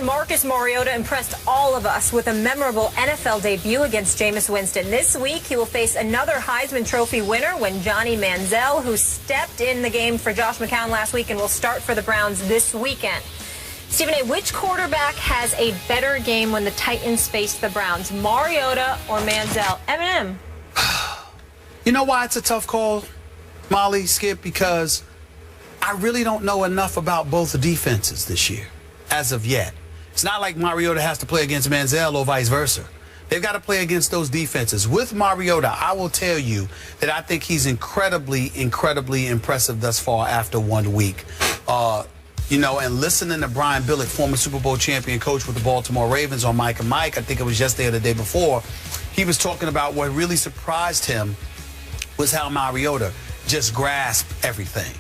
man Marcus Mariota impressed all of us with a memorable NFL debut against Jameis Winston. This week, he will face another Heisman Trophy winner when Johnny Manziel, who stepped in the game for Josh McCown last week and will start for the Browns this weekend. Stephen A., which quarterback has a better game when the Titans face the Browns, Mariota or Manziel? Eminem. You know why it's a tough call, Molly, Skip? Because I really don't know enough about both defenses this year, as of yet. It's not like Mariota has to play against Manziel or vice versa. They've got to play against those defenses. With Mariota, I will tell you that I think he's incredibly impressive thus far after 1 week. You know, and listening to Brian Billick, former Super Bowl champion coach with the Baltimore Ravens on Mike and Mike, I think it was yesterday or the day before, he was talking about what really surprised him was how Mariota just grasped everything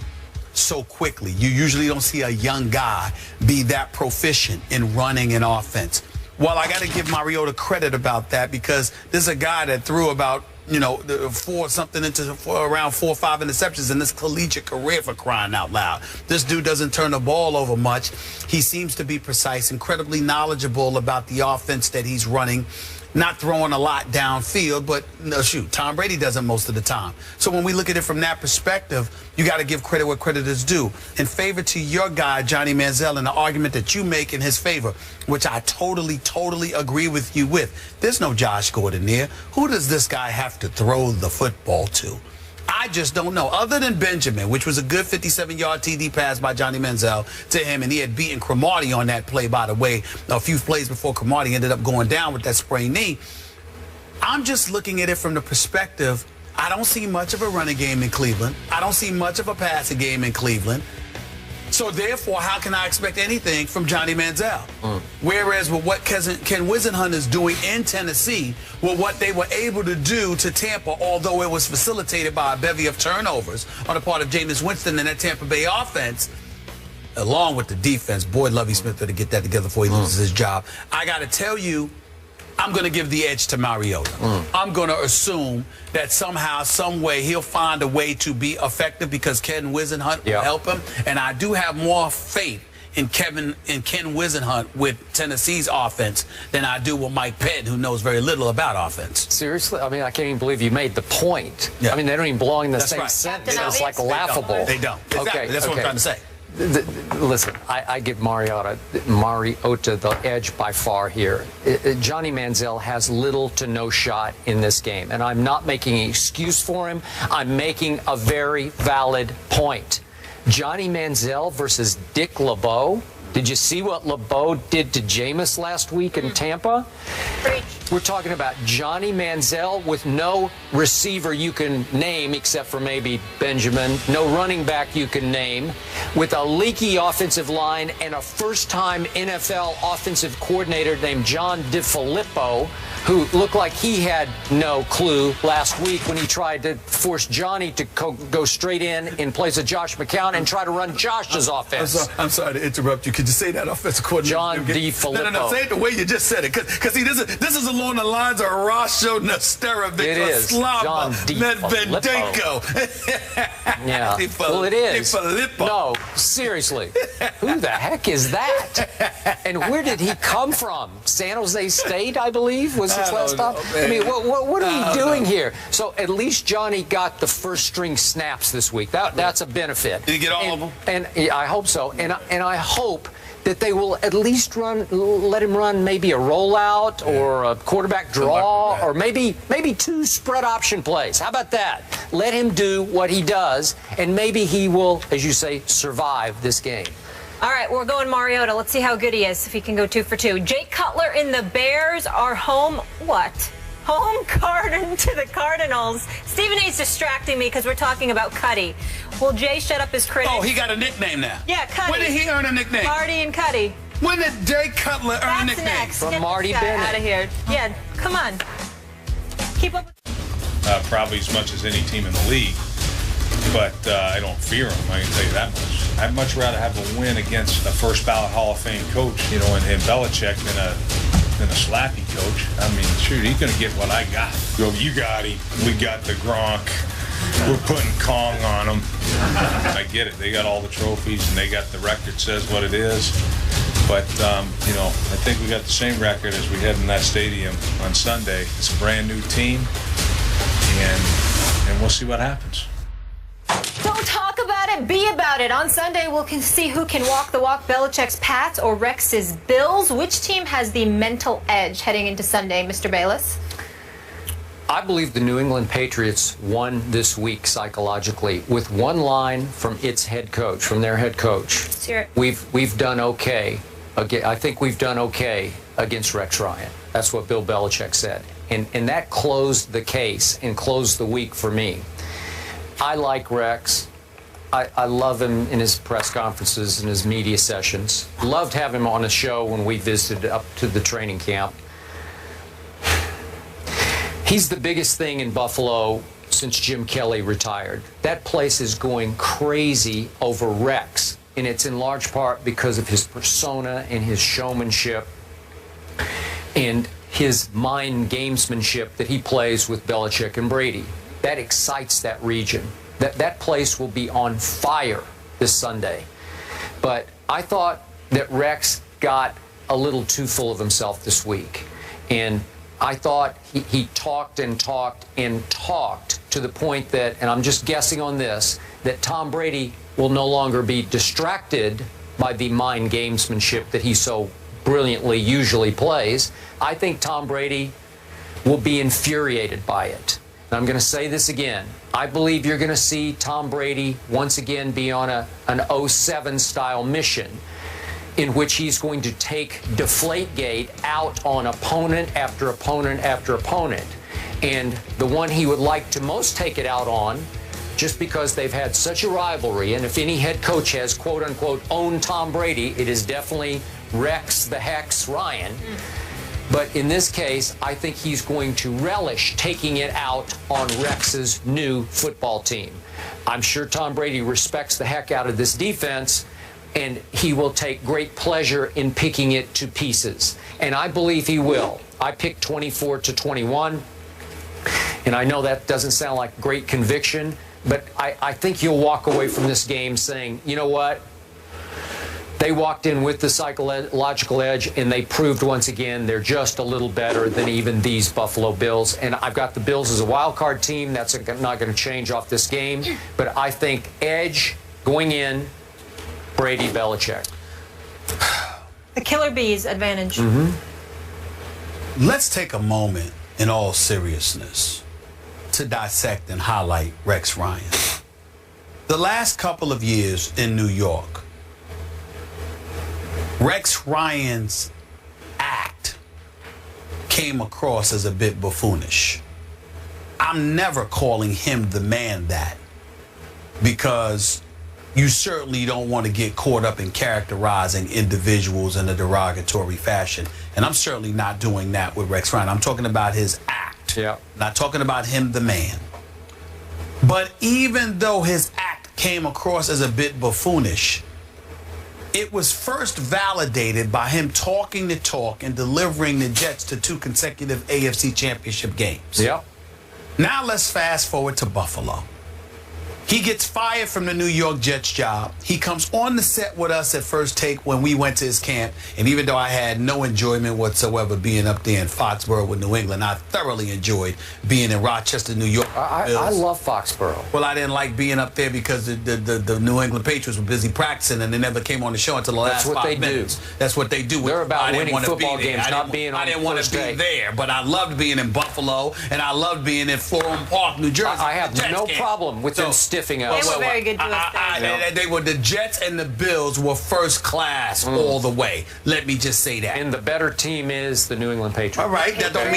so quickly. You usually don't see a young guy be that proficient in running an offense. Well, I got to give Mariota credit about that because this is a guy that threw about, you know, around 4 or 5 interceptions in this collegiate career, for crying out loud. This dude doesn't turn the ball over much. He seems to be precise, incredibly knowledgeable about the offense that he's running. Not throwing a lot downfield, but no, shoot, Tom Brady doesn't most of the time. So when we look at it from that perspective, you got to give credit where credit is due. In favor to your guy, Johnny Manziel, and the argument that you make in his favor, which I totally agree with you with. There's no Josh Gordon there. Who does this guy have to throw the football to? I just don't know. Other than Benjamin, which was a good 57-yard TD pass by Johnny Manziel to him, and he had beaten Cromartie on that play, by the way, a few plays before Cromartie ended up going down with that sprained knee. I'm just looking at it from the perspective, I don't see much of a running game in Cleveland. I don't see much of a passing game in Cleveland. So, therefore, how can I expect anything from Johnny Manziel? Whereas with what Ken Wisenhunt is doing in Tennessee, with what they were able to do to Tampa, although it was facilitated by a bevy of turnovers on the part of Jameis Winston and that Tampa Bay offense, along with the defense, boy, Lovie Smith better get that together before he loses his job. I got to tell you, I'm going to give the edge to Mariota. I'm going to assume that somehow, some way, he'll find a way to be effective because Ken Wisenhunt will help him. And I do have more faith in Ken Wisenhunt with Tennessee's offense than I do with Mike Pettin, who knows very little about offense. Seriously? I mean, I can't even believe you made the point. I mean, they don't even belong in the same sentence. It's like laughable. They don't. Exactly. Okay. That's what I'm trying to say. Listen, I give Mariota the edge by far here. Johnny Manziel has little to no shot in this game, and I'm not making an excuse for him. I'm making a very valid point. Johnny Manziel versus Dick LeBeau. Did you see what LeBeau did to Jameis last week in Tampa? We're talking about Johnny Manziel with no receiver you can name except for maybe Benjamin, no running back you can name, with a leaky offensive line and a first-time NFL offensive coordinator named John DeFilippo, who looked like he had no clue last week when he tried to force Johnny to go straight in place of Josh McCown and try to run Josh's offense. I'm sorry to interrupt you. Could you say that offensive coordinator? John DeFilippo. No, say it the way you just said it. Because see, this is along the lines of Rasho Nesterovic, Slava Medvedenko. Yeah. Well, it is. No, seriously. Who the heck is that? And where did he come from? San Jose State, I believe, was his last stop? I mean, what are we doing here? So at least Johnny got the first string snaps this week. That's a benefit. Did he get all of them? And I hope so. And I hope that they will at least let him run maybe a rollout or a quarterback draw or maybe 2 spread option plays. How about that? Let him do what he does, and maybe he will, as you say, survive this game. All right, we're going Mariota. Let's see how good he is, if he can go 2 for 2. Jake Cutler in the Bears are home card to the Cardinals. Stephen A's distracting me because we're talking about Cuddy. Will Jay shut up his critics? Oh, he got a nickname now. Yeah, Cuddy. When did he earn a nickname? Marty and Cuddy. When did Jay Cutler earn a nickname? Next. From Get Marty this guy Bennett. out of here. Yeah, come on. Keep up with probably as much as any team in the league. But I don't fear him, I can tell you that much. I'd much rather have a win against a first ballot Hall of Fame coach, you know, and Belichick than a slappy coach. I mean, shoot, he's going to get what I got. Go, you got him. We got the Gronk. We're putting Kong on them. I get it. They got all the trophies, and they got the record says what it is. But, you know, I think we got the same record as we had in that stadium on Sunday. It's a brand new team, and we'll see what happens. Don't talk about it, be about it. On Sunday, we'll see who can walk the walk, Belichick's Pats or Rex's Bills. Which team has the mental edge heading into Sunday, Mr. Bayless? I believe the New England Patriots won this week psychologically with one line from its head coach, from their head coach. Let's hear it. We've done okay. I think we've done okay against Rex Ryan. That's what Bill Belichick said. And that closed the case and closed the week for me. I like Rex. I love him in his press conferences and his media sessions. Loved having him on a show when we visited up to the training camp. He's the biggest thing in Buffalo since Jim Kelly retired. That place is going crazy over Rex, and it's in large part because of his persona and his showmanship and his mind gamesmanship that he plays with Belichick and Brady. That excites that region. That place will be on fire this Sunday. But I thought that Rex got a little too full of himself this week. And I thought he talked and talked and talked to the point that, and I'm just guessing on this, that Tom Brady will no longer be distracted by the mind gamesmanship that he so brilliantly usually plays. I think Tom Brady will be infuriated by it. And I'm going to say this again. I believe you're going to see Tom Brady once again be on an 07 style mission in which he's going to take Deflategate out on opponent after opponent after opponent. And the one he would like to most take it out on, just because they've had such a rivalry, and if any head coach has, quote-unquote, owned Tom Brady, it is definitely Rex the Hex Ryan. But in this case, I think he's going to relish taking it out on Rex's new football team. I'm sure Tom Brady respects the heck out of this defense, and he will take great pleasure in picking it to pieces. And I believe he will. I picked 24-21, and I know that doesn't sound like great conviction, but I think you'll walk away from this game saying, you know what? They walked in with the psychological edge, and they proved once again they're just a little better than even these Buffalo Bills. And I've got the Bills as a wild card team. That's not going to change off this game. But I think edge going in, Brady, Belichick. The Killer Bees advantage. Let's take a moment in all seriousness to dissect and highlight Rex Ryan. The last couple of years in New York, Rex Ryan's act came across as a bit buffoonish. I'm never calling him the man that, because you certainly don't want to get caught up in characterizing individuals in a derogatory fashion. And I'm certainly not doing that with Rex Ryan. I'm talking about his act. Yeah. Not talking about him, the man. But even though his act came across as a bit buffoonish, it was first validated by him talking the talk and delivering the Jets to 2 consecutive AFC Championship games. Yep. Now let's fast forward to Buffalo. He gets fired from the New York Jets job. He comes on the set with us at First Take when we went to his camp. And even though I had no enjoyment whatsoever being up there in Foxborough with New England, I thoroughly enjoyed being in Rochester, New York. I love Foxborough. Well, I didn't like being up there because the New England Patriots were busy practicing and they never came on the show until the last 5 minutes. That's what they do. They're about winning football games, not being on I didn't want to be there, but I loved being in Buffalo and I loved being in Florham Park, New Jersey. I have no problem with them stiffing us. They were very good to us. They were the Jets and the Bills were first class all the way. Let me just say that. And the better team is the New England Patriots. All right, that don't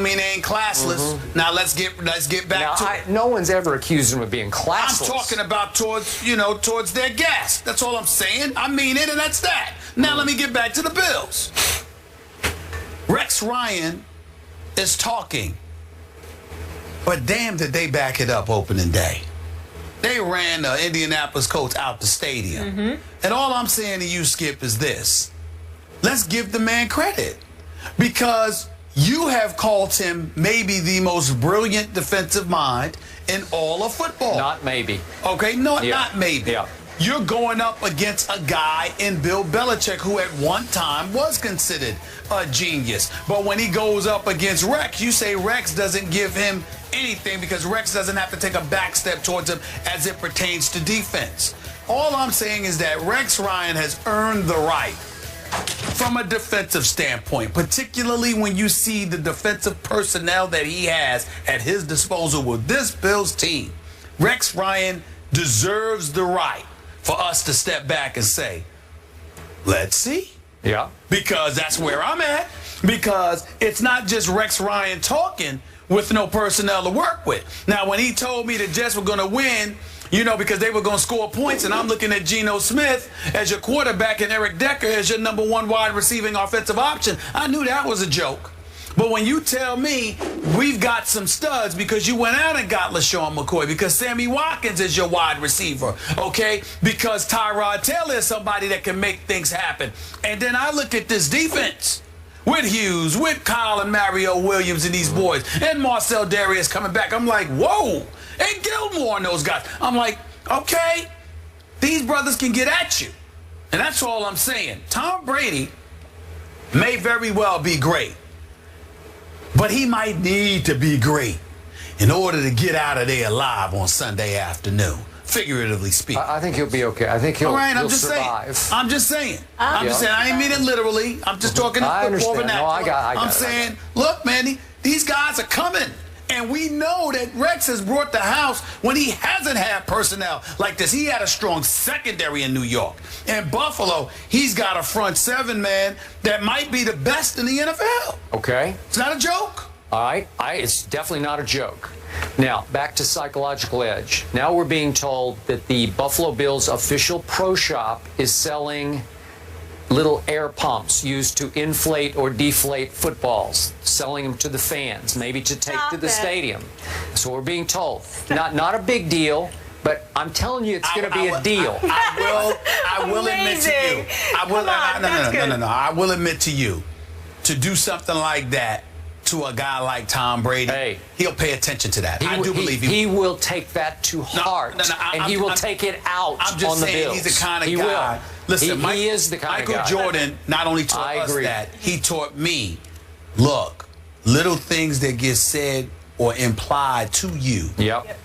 mean they ain't classless. Now let's get back to it. No one's ever accused them of being classless. I'm talking about towards their guests. That's all I'm saying. I mean it, and that's that. Now let me get back to the Bills. Rex Ryan is talking, but damn did they back it up opening day. They ran the Indianapolis Colts out the stadium. And all I'm saying to you, Skip, is this. Let's give the man credit. Because you have called him maybe the most brilliant defensive mind in all of football. Not maybe. Okay, not maybe. Yeah. you're going up against a guy in Bill Belichick who at one time was considered a genius. But when he goes up against Rex, you say Rex doesn't give him anything because Rex doesn't have to take a back step towards him as it pertains to defense. All I'm saying is that Rex Ryan has earned the right from a defensive standpoint, particularly when you see the defensive personnel that he has at his disposal with this Bills team. Rex Ryan deserves the right for us to step back and say, let's see. Yeah. Because that's where I'm at. Because it's not just Rex Ryan talking with no personnel to work with. Now, when he told me the Jets were going to win, you know, because they were going to score points, and I'm looking at Geno Smith as your quarterback and Eric Decker as your number one wide receiving offensive option, I knew that was a joke. But when you tell me we've got some studs because you went out and got LaShawn McCoy, because Sammy Watkins is your wide receiver, okay, because Tyrod Taylor is somebody that can make things happen. And then I look at this defense with Hughes, with Kyle and Mario Williams and these boys, and Marcel Darius coming back. I'm like, whoa, and Gilmore and those guys. I'm like, okay, these brothers can get at you. And that's all I'm saying. Tom Brady may very well be great, but he might need to be great in order to get out of there alive on Sunday afternoon, figuratively speaking. I think he'll be okay. I think he'll, all right, he'll survive. I'm just saying. I'm just saying. I didn't mean it literally. I'm just talking I football understand. vernacular. No, I got I'm saying, look, man, these guys are coming. And we know that Rex has brought the house when he hasn't had personnel like this. He had a strong secondary in New York. In Buffalo, he's got a front seven, man, that might be the best in the NFL. Okay. It's not a joke. All right. It's definitely not a joke. Now, back to psychological edge. Now we're being told that the Buffalo Bills official pro shop is selling little air pumps used to inflate or deflate footballs, selling them to the fans, maybe to take to the stadium. So we're being told. Not a big deal, but I'm telling you it's going to be a deal. I will admit to you. I will admit to you, to do something like that to a guy like Tom Brady, he'll pay attention to that. I do believe he will take that to heart, and he will take it out I'm just on the saying, Bills. he's the kind of he guy. Will. Listen, he is the kind of guy. Michael Jordan not only taught us that, he taught me, look, little things that get said or implied to you,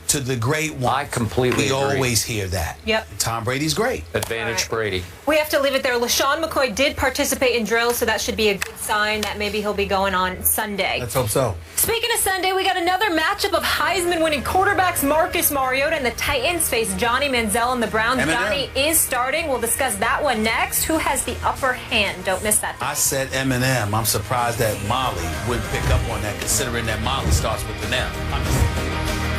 to the great one. I completely agree. We always hear that. Yep. Tom Brady's great. Advantage Brady. We have to leave it there. LaShawn McCoy did participate in drills, so that should be a good sign that maybe he'll be going on Sunday. Let's hope so. Speaking of Sunday, we got another matchup of Heisman-winning quarterbacks Marcus Mariota and the Titans face Johnny Manziel and the Browns. Johnny is starting. We'll discuss that one next. Who has the upper hand? Don't miss that. I said Eminem. I'm surprised that Molly wouldn't pick up on that, considering that Molly starts with an M.